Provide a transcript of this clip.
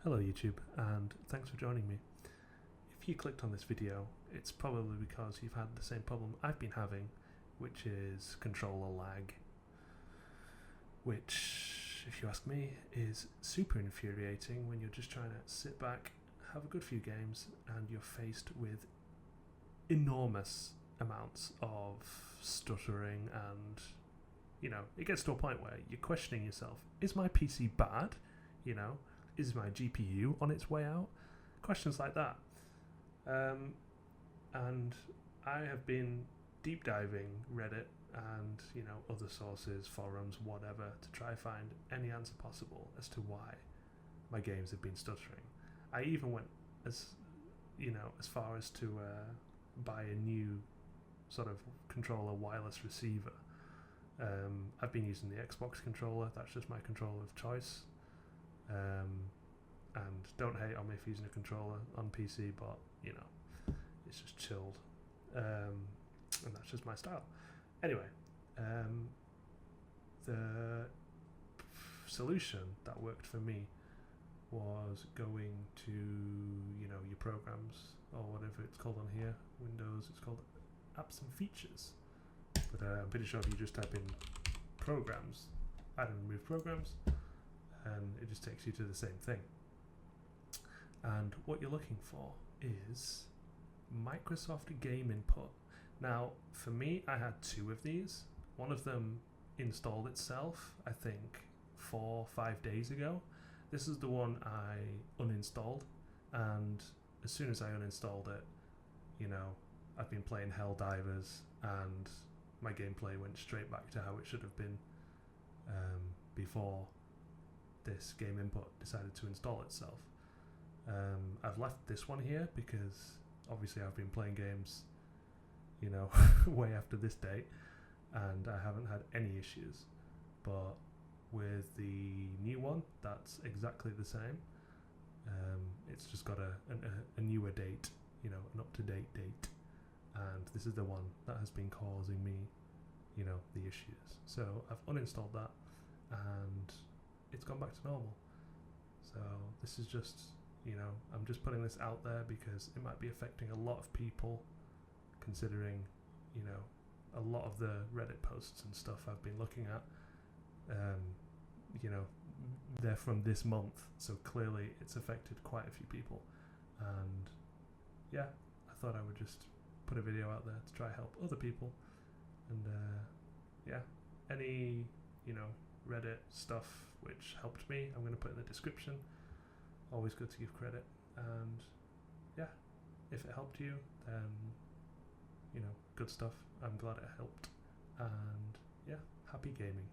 Hello YouTube, and thanks for joining me. If you clicked on this video, it's probably because you've had the same problem I've been having, which is controller lag, which, if you ask me, is super infuriating when you're just trying to sit back, have a good few games, and you're faced with enormous amounts of stuttering, and it gets to a point where you're questioning yourself, is my PC bad? Is my GPU on its way out? Questions like that. And I have been deep diving Reddit and other sources, forums, whatever, to try find any answer possible as to why my games have been stuttering. I even went as far as to buy a new sort of controller wireless receiver. I've been using the Xbox controller. That's just my controller of choice. And don't hate on me for using a controller on PC, but it's just chilled, and that's just my style. Anyway, the solution that worked for me was going to your programs, or whatever it's called on here, Windows, it's called apps and features, but I'm pretty sure if you just type in programs, add and remove programs, and it just takes you to the same thing. And what you're looking for is Microsoft Game Input. Now, for me, I had two of these. One of them installed itself, I think, 4 or 5 days ago. This is the one I uninstalled, and as soon as I uninstalled it, I've been playing Helldivers, and my gameplay went straight back to how it should have been before this Game Input decided to install itself. I've left this one here because obviously I've been playing games way after this date, and I haven't had any issues, but with the new one that's exactly the same. It's just got a newer date, an up-to-date date, and this is the one that has been causing me the issues. So I've uninstalled that and it's gone back to normal. So this is just I'm just putting this out there because it might be affecting a lot of people, considering a lot of the Reddit posts and stuff I've been looking at, they're from this month, so clearly it's affected quite a few people. And yeah, I thought I would just put a video out there to try help other people. And any Reddit stuff which helped me, I'm going to put in the description. Always good to give credit, and yeah, if it helped you, then good stuff. I'm glad it helped, and yeah, happy gaming.